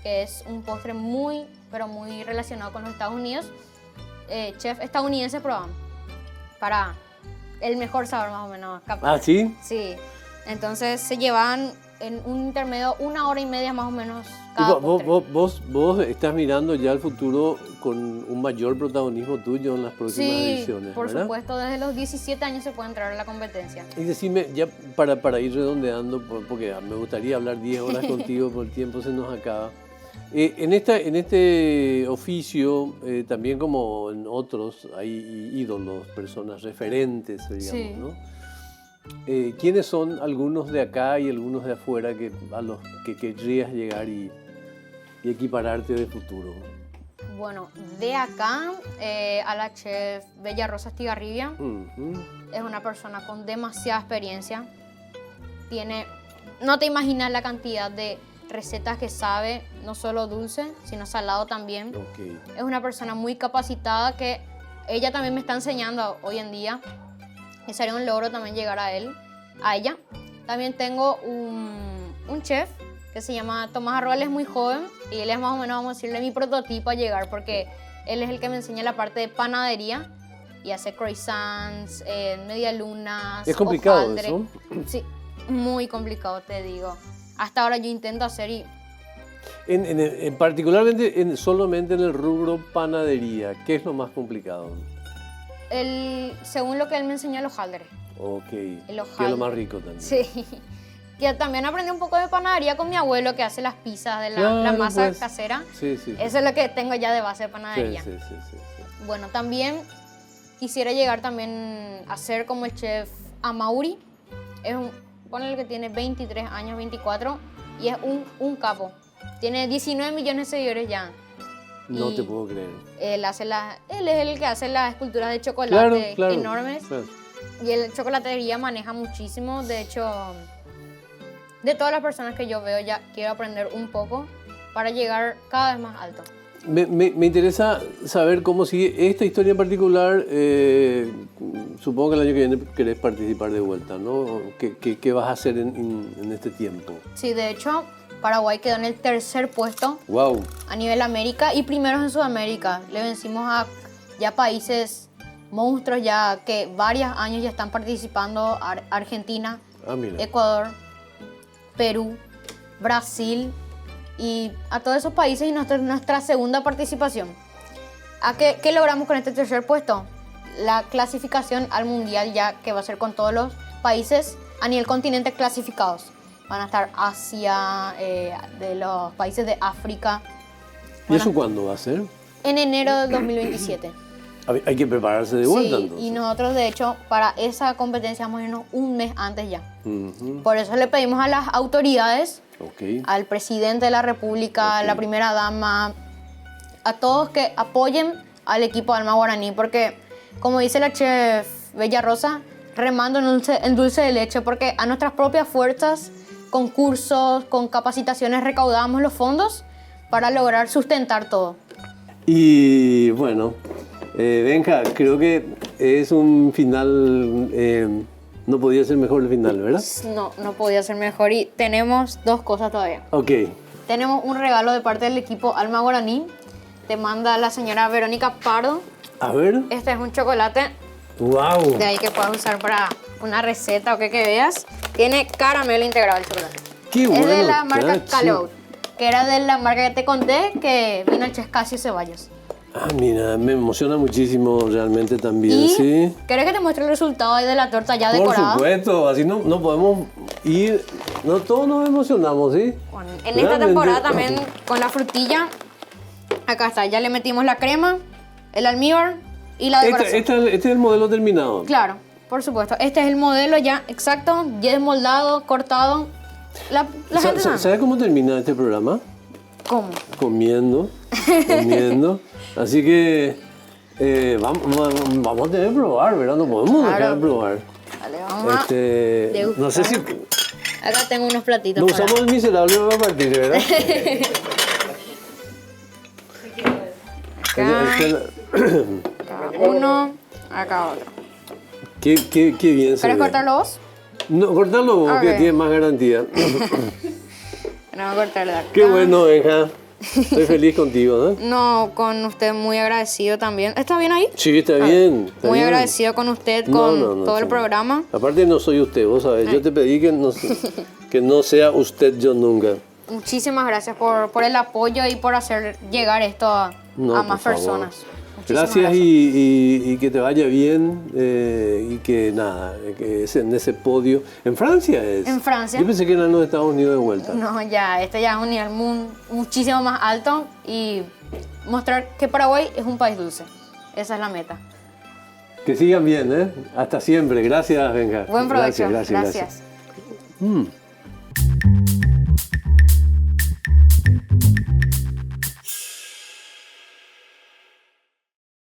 que es un postre muy, pero muy relacionado con los Estados Unidos. Chefs estadounidenses probaban para el mejor sabor más o menos. ¿Ah, sí? Sí. Entonces se llevaban en un intermedio 1 hora y media más o menos cada postre. Vos estás mirando ya el futuro con un mayor protagonismo tuyo en las próximas ediciones, por ¿verdad? supuesto, desde los 17 años se puede entrar a la competencia. Y decime, ya para ir redondeando, porque me gustaría hablar 10 horas contigo, por el tiempo se nos acaba. En este oficio, también como en otros, hay ídolos, personas referentes, digamos, Sí. ¿no? ¿Quiénes son algunos de acá y algunos de afuera a los que querrías llegar y equipararte de futuro? Bueno, de acá a la chef Bella Rosa Estigarribia. Es una persona con demasiada experiencia. No te imaginas la cantidad de recetas que sabe, no solo dulce, sino salado también. Okay. Es una persona muy capacitada que ella también me está enseñando hoy en día. Y sería un logro también llegar a ella. También tengo un chef que se llama Tomás Arroba, él es muy joven y él es más o menos, vamos a decirle, mi prototipo a llegar, porque él es el que me enseña la parte de panadería y hace croissants, medialunas. ¿Es complicado hojaldre. eso? Sí, muy complicado, te digo. Hasta ahora yo intento hacer y... Particularmente, solamente en el rubro panadería, ¿qué es lo más complicado? Según lo que él me enseñó, el hojaldre. Ok, El hojaldre. que es lo más rico también. Sí. Que también aprendí un poco de panadería con mi abuelo, que hace las pizzas de la masa pues. casera. Sí. Eso es lo que tengo ya de base de panadería. Sí. Bueno, también quisiera llegar también a ser como el chef Amaury. Ponele que tiene 23 años, 24, y es un capo. Tiene 19 millones de seguidores ya. No te puedo creer. Él es el que hace las esculturas de chocolate enormes. Claro. Y el chocolatería maneja muchísimo. De hecho, de todas las personas que yo veo, ya quiero aprender un poco para llegar cada vez más alto. Me interesa saber cómo sigue esta historia en particular. Supongo que el año que viene querés participar de vuelta, ¿no? ¿Qué vas a hacer en este tiempo? Sí, de hecho, Paraguay quedó en el 3er puesto. Wow. A nivel América y primeros en Sudamérica. Le vencimos a ya países monstruos ya que varios años ya están participando. Argentina, Ecuador, Perú, Brasil y a todos esos países, y nuestra segunda participación. ¿Qué logramos con este 3er puesto? La clasificación al mundial, ya que va a ser con todos los países a nivel continente clasificados. Van a estar Asia, de los países de África. ¿Y eso cuándo va a ser? En enero del 2027. Hay que prepararse de vuelta, sí, entonces. Y nosotros, de hecho, para esa competencia vamos a irnos un mes antes ya. Por eso le pedimos a las autoridades, al presidente de la República, a la primera dama, a todos que apoyen al equipo de Alma Guaraní, porque, como dice la chef Bella Rosa, remando en dulce de leche, porque a nuestras propias fuerzas, con cursos, con capacitaciones, recaudamos los fondos para lograr sustentar todo. Y bueno, Benja, creo que es un final, no podía ser mejor el final, ¿verdad? No podía ser mejor, y tenemos 2 cosas todavía. Ok. Tenemos un regalo de parte del equipo Alma Guaraní. Te manda la señora Verónica Pardo. A ver. Este es un chocolate. ¡Wow! De ahí que puedes usar para una receta o que veas. Tiene caramelo integrado el chocolate. ¡Qué bueno! Es de la marca Calot, que era de la marca que te conté, que vino el chef Casio Ceballos. Ah, mira, me emociona muchísimo realmente también, ¿Y sí. querés que te muestre el resultado ahí de la torta ya decorada? Por supuesto, así no podemos ir, no todos nos emocionamos, ¿sí? Bueno, en esta temporada también con la frutilla, acá está, ya le metimos la crema, el almíbar y la decoración. Este es el modelo terminado. Claro, por supuesto. Este es el modelo ya exacto, ya desmoldado, cortado. La gente sabe. ¿Sabes cómo termina este programa? ¿Cómo? Comiendo, comiendo. Así que vamos a tener que probar, ¿verdad? No podemos dejar de probar. Vale, vamos a degustar. No sé si... Acá tengo unos platitos. No usamos el miserable para partir, ¿verdad? Acá uno, acá otro. Qué bien se ¿Querés ve. cortarlo vos? No, cortarlo vos, Ok. que tiene más garantía. No, cortarlo de acá. Qué bueno, Benja. Estoy feliz contigo, ¿no? No, con usted muy agradecido también. ¿Está bien ahí? Sí, está bien. Está Muy bien. agradecido con usted, No, con no, no, todo el sí. programa. Aparte no soy usted, vos sabés. Yo te pedí que no sea usted yo nunca. Muchísimas gracias por el apoyo y por hacer llegar esto a No, más por favor. personas. Muchísimas Gracias y que te vaya bien y que nada, que es en ese podio. ¿En Francia es? En Francia. Yo pensé que era en los Estados Unidos de vuelta. No, ya, este ya es un nivel muchísimo más alto y mostrar que Paraguay es un país dulce. Esa es la meta. Que sigan bien, ¿eh? Hasta siempre. Gracias, Benja. Buen provecho. Gracias. Gracias.